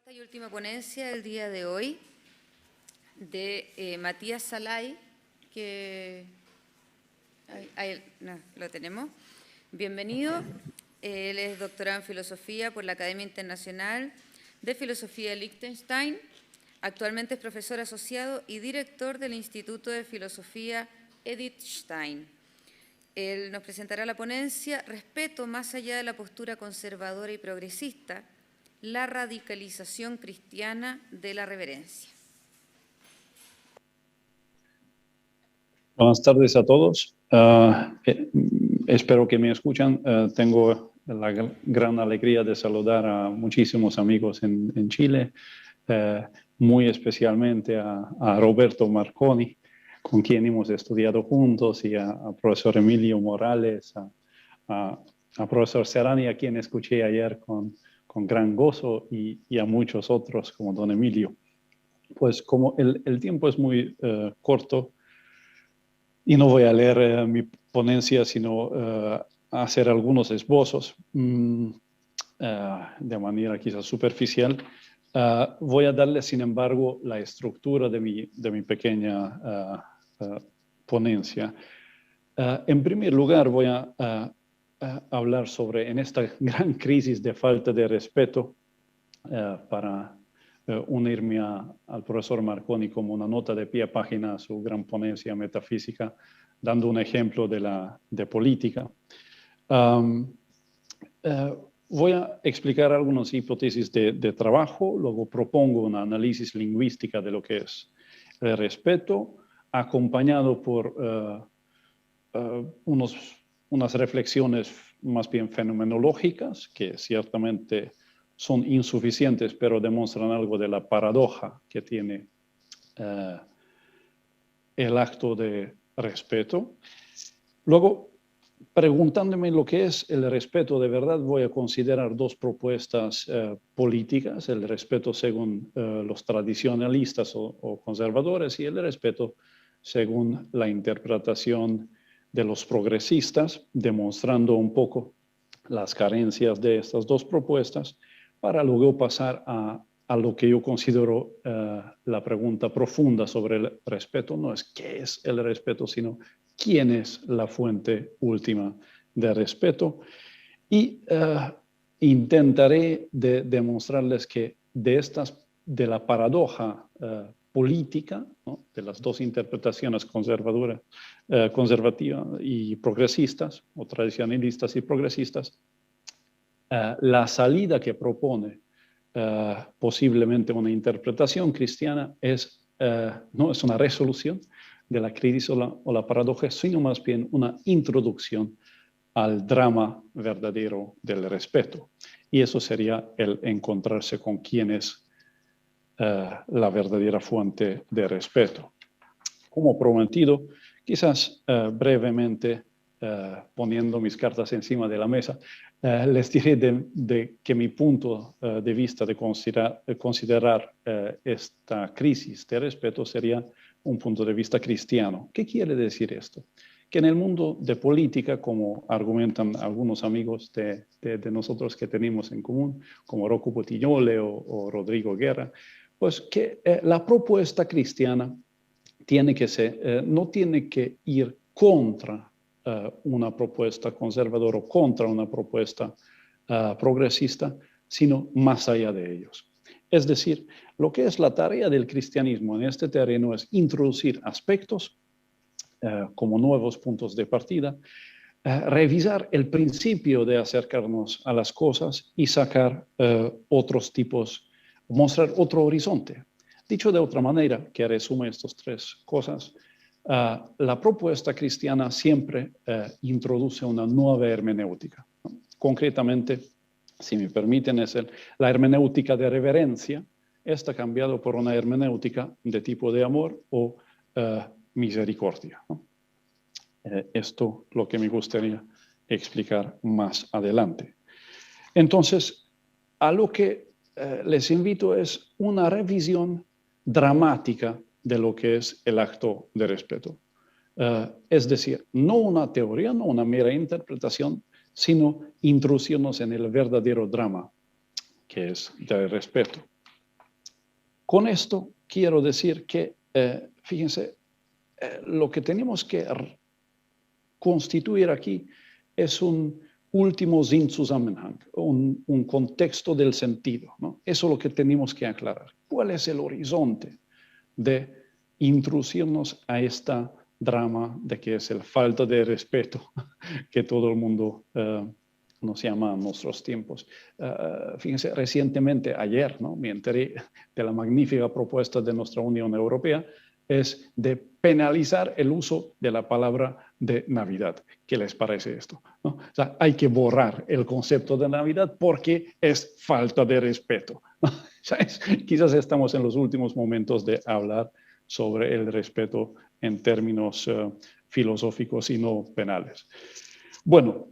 Cuarta y última ponencia del día de hoy de Matías Salay, que ahí no, lo tenemos. Bienvenido. Él es doctorado en Filosofía por la Academia Internacional de Filosofía de Liechtenstein. Actualmente es profesor asociado y director del Instituto de Filosofía Edith Stein. Él nos presentará la ponencia Respeto más allá de la postura conservadora y progresista, la radicalización cristiana de la reverencia. Buenas tardes a todos. Espero que me escuchan. Tengo la gran alegría de saludar a muchísimos amigos en Chile, muy especialmente a Roberto Marconi, con quien hemos estudiado juntos, y a profesor Emilio Morales, a profesor Serrani, a quien escuché ayer con gran gozo, y a muchos otros como don Emilio. Pues como el tiempo es muy corto, y no voy a leer mi ponencia, sino hacer algunos esbozos de manera quizás superficial. Voy a darle, sin embargo, la estructura de mi pequeña ponencia. En primer lugar, voy a hablar sobre, en esta gran crisis de falta de respeto, para unirme al profesor Marconi como una nota de pie a página a su gran ponencia metafísica, dando un ejemplo de política. Voy a explicar algunas hipótesis de trabajo, luego propongo un análisis lingüística de lo que es el respeto, acompañado por unas reflexiones más bien fenomenológicas, que ciertamente son insuficientes, pero demuestran algo de la paradoja que tiene el acto de respeto. Luego, preguntándome lo que es el respeto de verdad, voy a considerar dos propuestas políticas: el respeto según los tradicionalistas o conservadores, y el respeto según la interpretación de los progresistas, demostrando un poco las carencias de estas dos propuestas, para luego pasar a lo que yo considero la pregunta profunda sobre el respeto. No es qué es el respeto, sino quién es la fuente última de respeto. Y intentaré demostrarles que de la paradoja política, ¿no?, de las dos interpretaciones conservativas y progresistas, o tradicionalistas y progresistas, la salida que propone posiblemente una interpretación cristiana no es una resolución de la crisis o la paradoja, sino más bien una introducción al drama verdadero del respeto. Y eso sería el encontrarse con quién es la verdadera fuente de respeto. Como prometido, quizás brevemente, poniendo mis cartas encima de la mesa, les diré de que mi punto de vista de considerar esta crisis de respeto sería un punto de vista cristiano. ¿Qué quiere decir esto? Que en el mundo de política, como argumentan algunos amigos de nosotros que tenemos en común, como Rocco Bottiglione o Rodrigo Guerra, pues que la propuesta cristiana no tiene que ir contra una propuesta conservadora o contra una propuesta progresista, sino más allá de ellos. Es decir, lo que es la tarea del cristianismo en este terreno es introducir aspectos como nuevos puntos de partida, revisar el principio de acercarnos a las cosas y sacar otros tipos, mostrar otro horizonte. Dicho de otra manera, que resume estas tres cosas, la propuesta cristiana siempre introduce una nueva hermenéutica, ¿no? Concretamente, si me permiten, es la hermenéutica de reverencia. Está cambiado por una hermenéutica de tipo de amor o misericordia, ¿no? Esto es lo que me gustaría explicar más adelante. Entonces, a lo que les invito es una revisión dramática de lo que es el acto de respeto. Es decir, no una teoría, no una mera interpretación, sino introducirnos en el verdadero drama que es del respeto. Con esto quiero decir que, fíjense, lo que tenemos que constituir aquí es un último Sinnzusammenhang, un contexto del sentido, ¿no? Eso es lo que tenemos que aclarar. ¿Cuál es el horizonte de introducirnos a esta drama de que es el falta de respeto que todo el mundo nos llama en nuestros tiempos? Fíjense, recientemente, ayer, ¿no?, me enteré de la magnífica propuesta de nuestra Unión Europea, es de penalizar el uso de la palabra de Navidad. ¿Qué les parece esto? ¿No? O sea, hay que borrar el concepto de Navidad porque es falta de respeto. ¿Sabes? Quizás estamos en los últimos momentos de hablar sobre el respeto en términos filosóficos y no penales. Bueno,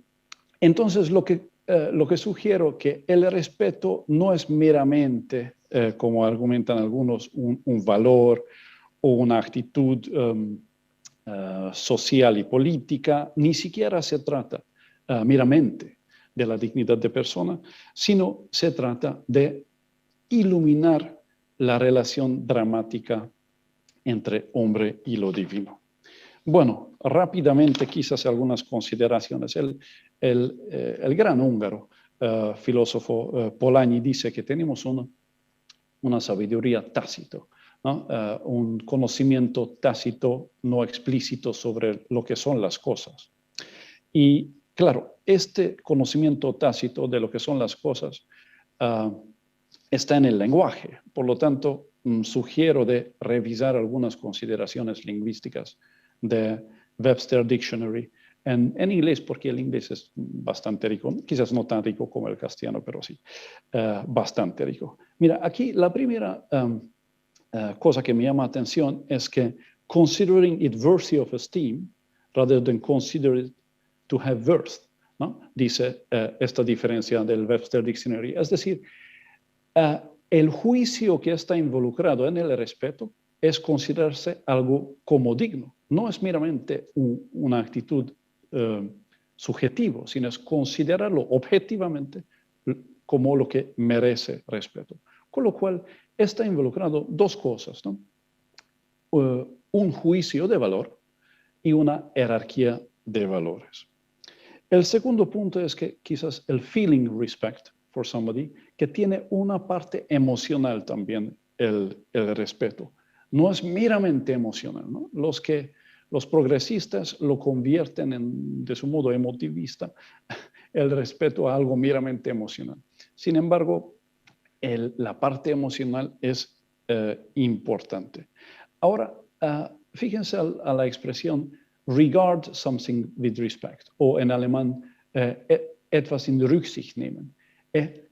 entonces lo que sugiero que el respeto no es meramente, como argumentan algunos, un valor o una actitud social y política, ni siquiera se trata meramente de la dignidad de persona, sino se trata de iluminar la relación dramática entre hombre y lo divino. Bueno, rápidamente quizás algunas consideraciones. El gran húngaro filósofo Polanyi dice que tenemos una sabiduría tácita, ¿no? Un conocimiento tácito no explícito sobre lo que son las cosas. Y claro, este conocimiento tácito de lo que son las cosas está en el lenguaje. Por lo tanto, sugiero de revisar algunas consideraciones lingüísticas de Webster Dictionary en inglés, porque el inglés es bastante rico, quizás no tan rico como el castellano, pero sí, bastante rico. Mira, aquí la primera cosa que me llama la atención es que considering it worthy of esteem, rather than consider it to have worth, ¿no? Dice esta diferencia del Webster Dictionary. Es decir, el juicio que está involucrado en el respeto es considerarse algo como digno. No es meramente una actitud subjetiva, sino es considerarlo objetivamente como lo que merece respeto. Con lo cual está involucrado dos cosas, ¿no? Un juicio de valor y una jerarquía de valores. El segundo punto es que quizás el feeling respect for somebody, que tiene una parte emocional también el respeto. No es meramente emocional, ¿no? Los progresistas lo convierten de su modo emotivista el respeto a algo meramente emocional. Sin embargo, la parte emocional es importante. Ahora, fíjense a la expresión regard something with respect, o en alemán etwas in Rücksicht nehmen.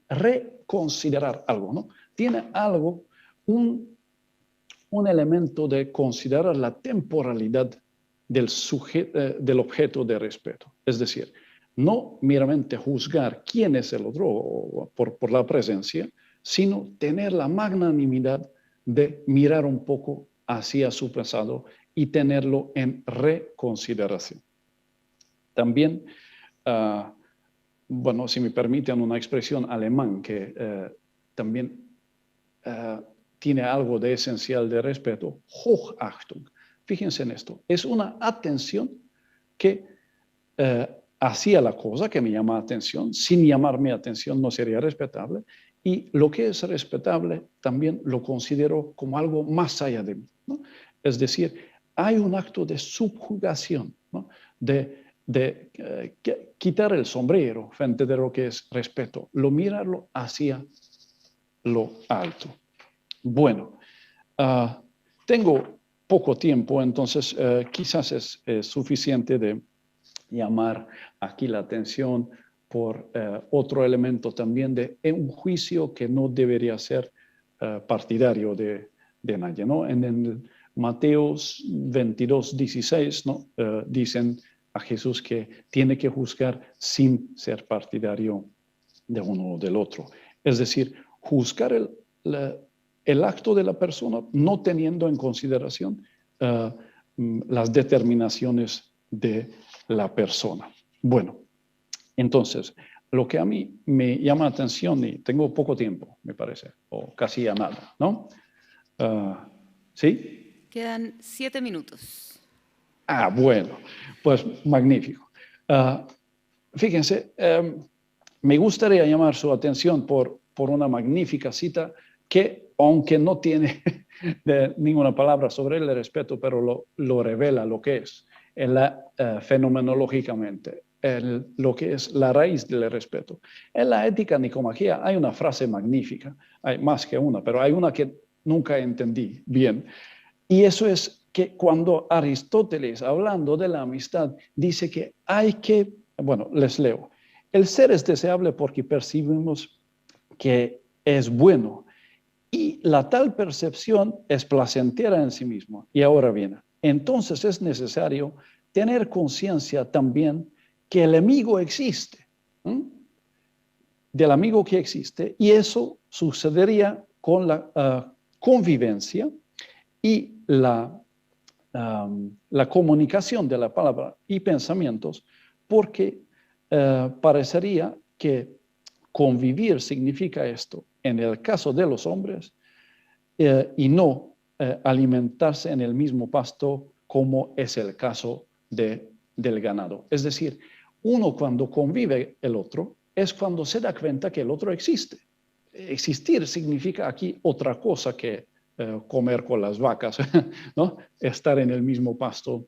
Reconsiderar algo, ¿no? Tiene algo, un elemento de considerar la temporalidad del objeto de respeto. Es decir, no meramente juzgar quién es el otro por la presencia, sino tener la magnanimidad de mirar un poco hacia su pasado y tenerlo en reconsideración. También, bueno, si me permiten una expresión alemán que también tiene algo de esencial de respeto, Hochachtung. Fíjense en esto, es una atención que hacia la cosa que me llama atención, sin llamarme atención no sería respetable, y lo que es respetable también lo considero como algo más allá de mí, ¿no? Es decir, hay un acto de subjugación, ¿no? de quitar el sombrero frente de lo que es respeto, mirarlo hacia lo alto. Bueno, tengo poco tiempo, entonces quizás es suficiente de llamar aquí la atención por otro elemento también de un juicio que no debería ser partidario de nadie, ¿no? En el Mateo 22:16, ¿no? Dicen a Jesús que tiene que juzgar sin ser partidario de uno o del otro. Es decir, juzgar el acto de la persona no teniendo en consideración las determinaciones de la persona. Bueno, entonces, lo que a mí me llama la atención, y tengo poco tiempo, me parece, o casi a nada, ¿no? ¿Sí? Quedan 7 minutos. Ah, bueno, pues magnífico. Fíjense, me gustaría llamar su atención por una magnífica cita que, aunque no tiene ninguna palabra sobre el respeto, pero lo revela lo que es fenomenológicamente, lo que es la raíz del respeto. En la ética Nicomachía hay una frase magnífica, hay más que una, pero hay una que nunca entendí bien. Y eso es que cuando Aristóteles, hablando de la amistad, dice que hay que, bueno, les leo, el ser es deseable porque percibimos que es bueno y la tal percepción es placentera en sí mismo. Y ahora viene, entonces es necesario tener conciencia también que el amigo existe, ¿sí? Del amigo que existe, y eso sucedería con la convivencia y la comunicación de la palabra y pensamientos, porque parecería que convivir significa esto en el caso de los hombres y no alimentarse en el mismo pasto como es el caso del ganado. Es decir, uno cuando convive el otro es cuando se da cuenta que el otro existe. Existir significa aquí otra cosa que comer con las vacas, ¿no? Estar en el mismo pasto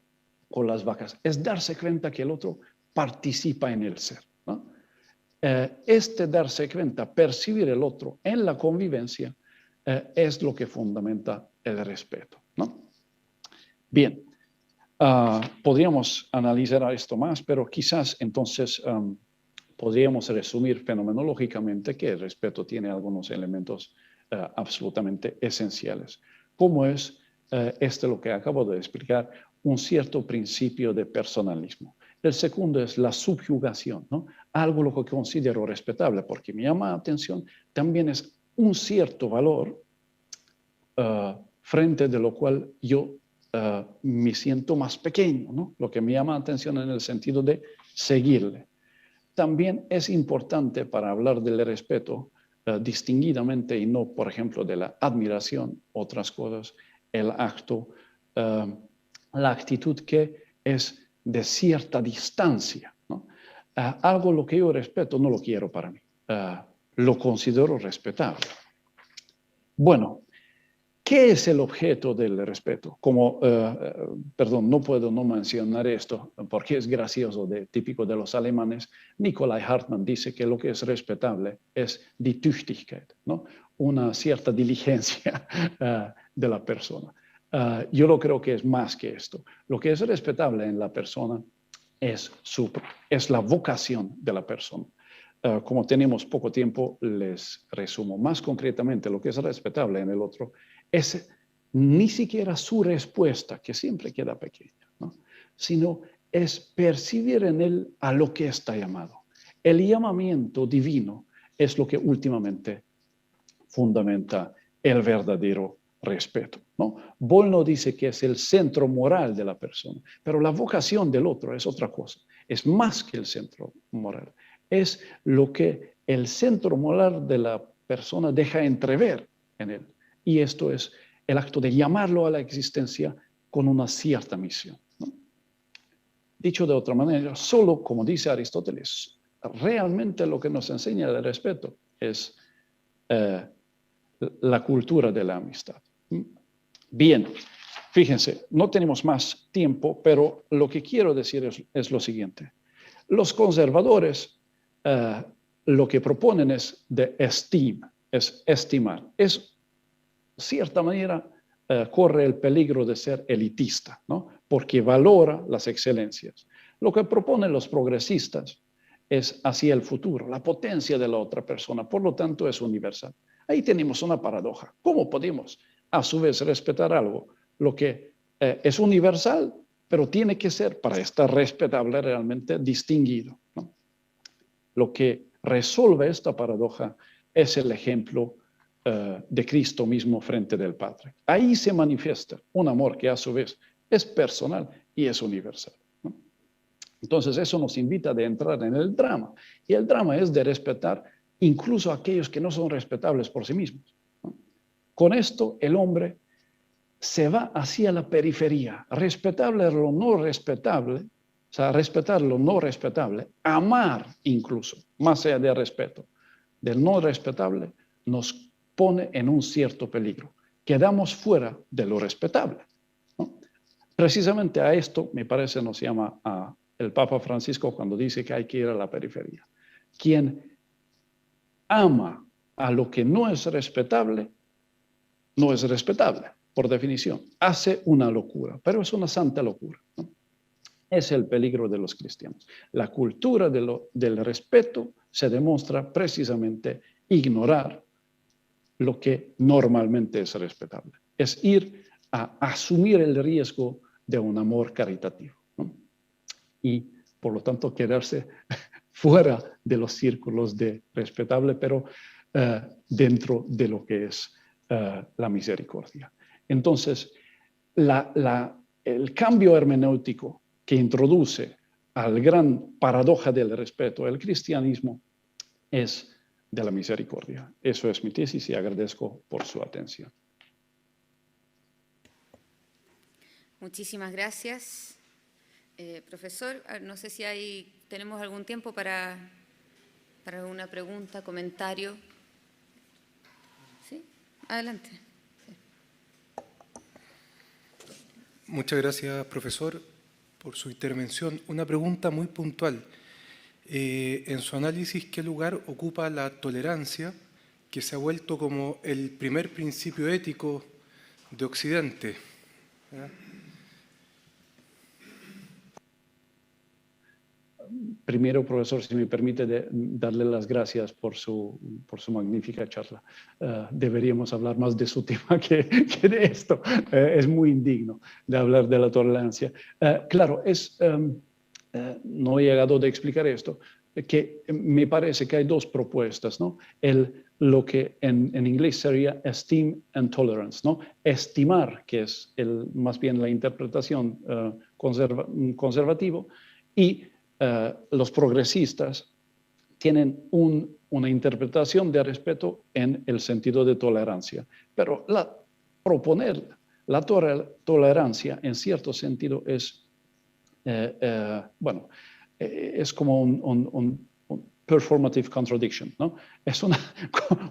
con las vacas. Es darse cuenta que el otro participa en el ser, ¿no? Este darse cuenta, percibir el otro en la convivencia, es lo que fundamenta el respeto, ¿no? Bien, podríamos analizar esto más, pero quizás entonces podríamos resumir fenomenológicamente que el respeto tiene algunos elementos absolutamente esenciales, como es lo que acabo de explicar, un cierto principio de personalismo. El segundo es la subyugación, ¿no? Algo lo que considero respetable, porque me llama la atención, también es un cierto valor frente de lo cual yo me siento más pequeño, ¿no? Lo que me llama la atención en el sentido de seguirle. También es importante para hablar del respeto distinguidamente y no, por ejemplo, de la admiración, otras cosas, el acto, la actitud que es de cierta distancia, ¿no? Algo lo que yo respeto no lo quiero para mí, lo considero respetable. Bueno, ¿qué es el objeto del respeto? Perdón, no puedo no mencionar esto porque es gracioso, típico de los alemanes. Nikolai Hartmann dice que lo que es respetable es die Tüchtigkeit, ¿no? Una cierta diligencia de la persona. Yo lo creo que es más que esto. Lo que es respetable en la persona es la vocación de la persona. Como tenemos poco tiempo, les resumo más concretamente lo que es respetable en el otro. Es ni siquiera su respuesta, que siempre queda pequeña, ¿no? Sino es percibir en él a lo que está llamado. El llamamiento divino es lo que últimamente fundamenta el verdadero respeto, ¿no? Boll dice que es el centro moral de la persona, pero la vocación del otro es otra cosa, es más que el centro moral, es lo que el centro moral de la persona deja entrever en él, y esto es el acto de llamarlo a la existencia con una cierta misión, ¿no? Dicho de otra manera, solo, como dice Aristóteles, realmente lo que nos enseña el respeto es la cultura de la amistad. Bien, fíjense, no tenemos más tiempo, pero lo que quiero decir es lo siguiente. Los conservadores lo que proponen es de es estimar. Es, cierta manera, corre el peligro de ser elitista, ¿no? Porque valora las excelencias. Lo que proponen los progresistas es hacia el futuro, la potencia de la otra persona, por lo tanto es universal. Ahí tenemos una paradoja. ¿Cómo podemos, a su vez, respetar algo? Lo que es universal, pero tiene que ser, para estar respetable, realmente distinguido, ¿no? Lo que resuelve esta paradoja es el ejemplo de Cristo mismo frente del Padre. Ahí se manifiesta un amor que a su vez es personal y es universal, ¿no? Entonces eso nos invita a entrar en el drama. Y el drama es de respetar incluso a aquellos que no son respetables por sí mismos, ¿no? con esto el hombre se va hacia la periferia, respetable lo no respetable, o sea, respetar lo no respetable, amar incluso, más allá de respeto, del no respetable, nos pone en un cierto peligro. Quedamos fuera de lo respetable, ¿no? Precisamente a esto, me parece, nos llama el Papa Francisco cuando dice que hay que ir a la periferia. Quien ama a lo que no es respetable, no es respetable, por definición. Hace una locura, pero es una santa locura, ¿no? Es el peligro de los cristianos. La cultura del respeto se demuestra precisamente ignorar lo que normalmente es respetable. Es ir a asumir el riesgo de un amor caritativo, ¿no? Y, por lo tanto, quedarse fuera de los círculos de respetable, pero dentro de lo que es la misericordia. Entonces, el cambio hermenéutico que introduce al gran paradoja del respeto el cristianismo es de la misericordia. Eso es mi tesis y agradezco por su atención. Muchísimas gracias, profesor. No sé si tenemos algún tiempo para una pregunta, comentario. ¿Sí? Adelante. Muchas gracias, profesor, por su intervención. Una pregunta muy puntual. En su análisis, ¿qué lugar ocupa la tolerancia, que se ha vuelto como el primer principio ético de Occidente? Primero, profesor, si me permite darle las gracias por su magnífica charla. Deberíamos hablar más de su tema que de esto. Es muy indigno de hablar de la tolerancia. Claro, no he llegado a explicar esto, que me parece que hay dos propuestas, ¿no? Lo que en inglés sería esteem and tolerance, ¿no? Estimar, que es más bien la interpretación conservativa, y los progresistas tienen una interpretación de respeto en el sentido de tolerancia. Pero proponer la tolerancia en cierto sentido es, es como un performative contradiction, ¿no? Es una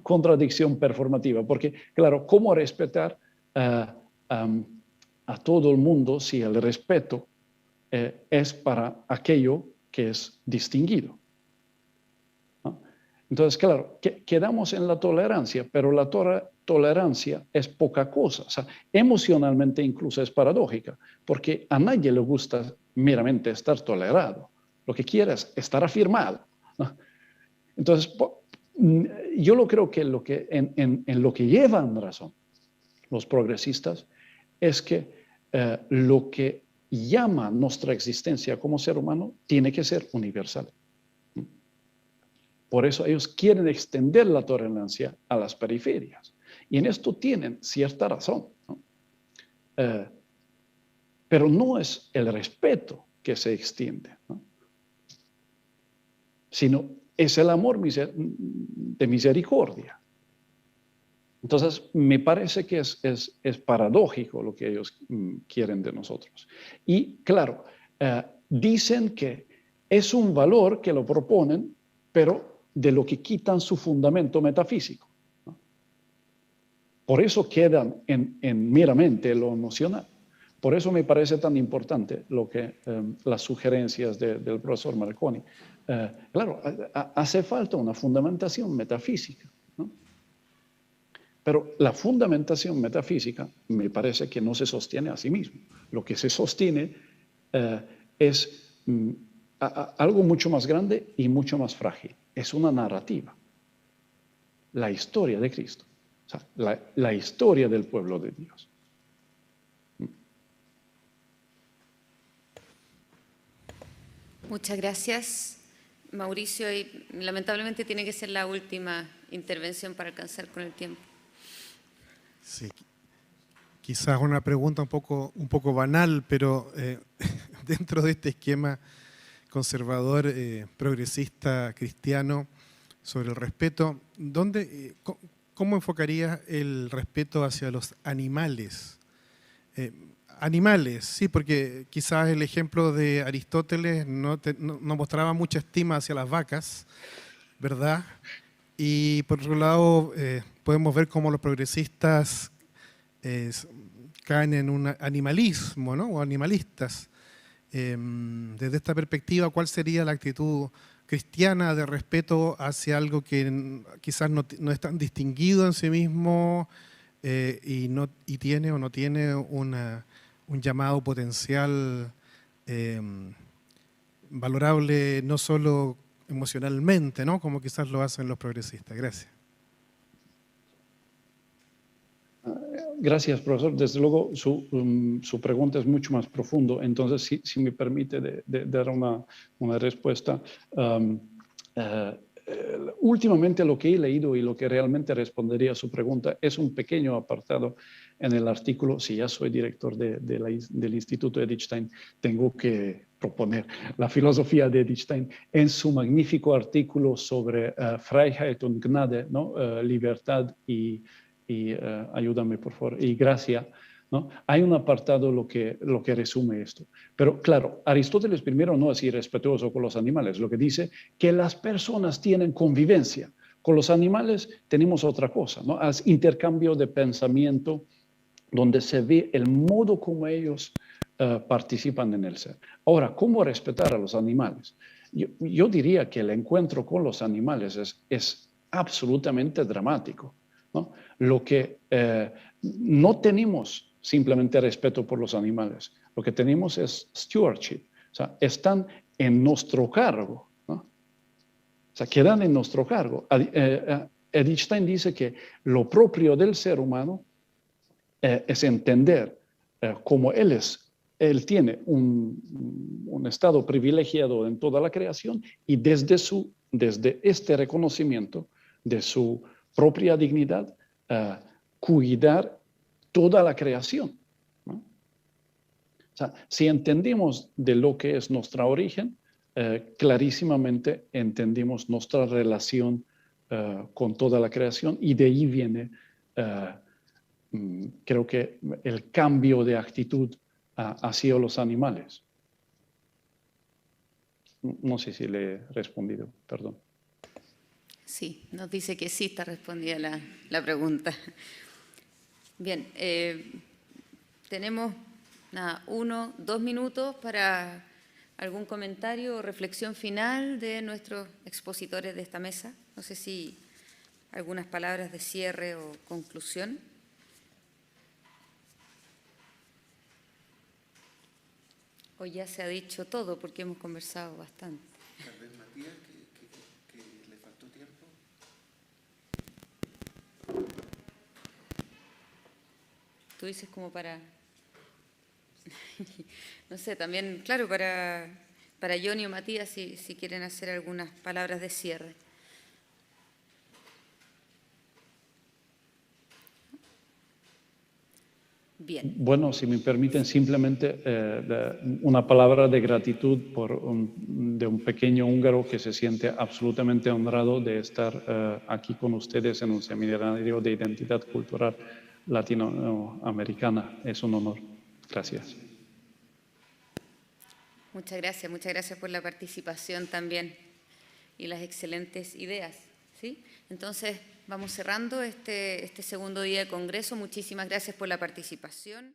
contradicción performativa, porque, claro, ¿cómo respetar a todo el mundo si el respeto es para aquello que es distinguido, ¿no? Entonces, claro, quedamos en la tolerancia, pero la tolerancia es poca cosa. O sea, emocionalmente incluso es paradójica, porque a nadie le gusta meramente estar tolerado. Lo que quiere es estar afirmado, ¿no? Entonces, yo creo que en lo que llevan razón los progresistas es que lo que llama nuestra existencia como ser humano tiene que ser universal. Por eso ellos quieren extender la tolerancia a las periferias. Y en esto tienen cierta razón, ¿no? Pero no es el respeto que se extiende, ¿no? Sino es el amor de misericordia. Entonces, me parece que es paradójico lo que ellos quieren de nosotros. Y claro, dicen que es un valor que lo proponen, pero de lo que quitan su fundamento metafísico, ¿no? Por eso quedan en meramente lo emocional. Por eso me parece tan importante las sugerencias del profesor Marconi. Claro, hace falta una fundamentación metafísica, ¿no? Pero la fundamentación metafísica me parece que no se sostiene a sí mismo. Lo que se sostiene es algo mucho más grande y mucho más frágil. Es una narrativa. La historia de Cristo. O sea, la historia del pueblo de Dios. Muchas gracias, Mauricio. Y lamentablemente tiene que ser la última intervención para alcanzar con el tiempo. Sí, quizás una pregunta un poco banal, pero dentro de este esquema conservador, progresista, cristiano, sobre el respeto, ¿cómo enfocarías el respeto hacia los animales? Animales, sí, porque quizás el ejemplo de Aristóteles no mostraba mucha estima hacia las vacas, ¿verdad? Y por otro lado, podemos ver cómo los progresistas caen en un animalismo, ¿no? O animalistas. Desde esta perspectiva, ¿cuál sería la actitud cristiana de respeto hacia algo que quizás no es tan distinguido en sí mismo y tiene o no tiene un llamado potencial valorable no solo emocionalmente, ¿no? Como quizás lo hacen los progresistas? Gracias. Gracias, profesor. Desde luego, su pregunta es mucho más profundo. Entonces, si me permite dar una respuesta. Últimamente lo que he leído y lo que realmente respondería a su pregunta es un pequeño apartado en el artículo. Si ya soy director del Instituto Edith Stein, tengo que proponer la filosofía de Edith Stein en su magnífico artículo sobre Freiheit und Gnade, ¿no? Libertad y ayúdame por favor, y gracia, ¿no? Hay un apartado lo que resume esto. Pero claro, Aristóteles primero no es irrespetuoso con los animales, lo que dice que las personas tienen convivencia. Con los animales tenemos otra cosa, ¿no? Es intercambio de pensamiento donde se ve el modo como ellos participan en el ser. Ahora, ¿cómo respetar a los animales? Yo diría que el encuentro con los animales es absolutamente dramático, ¿no? Lo que no tenemos simplemente respeto por los animales, lo que tenemos es stewardship, o sea, están en nuestro cargo, ¿no? O sea, quedan en nuestro cargo. Edith Stein dice que lo propio del ser humano es entender cómo él tiene un estado privilegiado en toda la creación y desde este reconocimiento de su propia dignidad, cuidar toda la creación, ¿no? O sea, si entendemos de lo que es nuestro origen, clarísimamente entendemos nuestra relación con toda la creación y de ahí viene, creo que, el cambio de actitud hacia los animales. No sé si le he respondido, perdón. Sí, nos dice que sí está respondida la pregunta. Bien, tenemos 1, 2 minutos para algún comentario o reflexión final de nuestros expositores de esta mesa. No sé si algunas palabras de cierre o conclusión. O ya se ha dicho todo porque hemos conversado bastante. Tal vez Matías, que le faltó tiempo. Tú dices como para, no sé, también, claro, para Johnny o Matías, si quieren hacer algunas palabras de cierre. Bien. Bueno, si me permiten simplemente una palabra de gratitud de un pequeño húngaro que se siente absolutamente honrado de estar aquí con ustedes en un seminario de identidad cultural latinoamericana. Es un honor. Gracias. Muchas gracias por la participación también y las excelentes ideas, ¿sí? Entonces, vamos cerrando este segundo día de Congreso. Muchísimas gracias por la participación.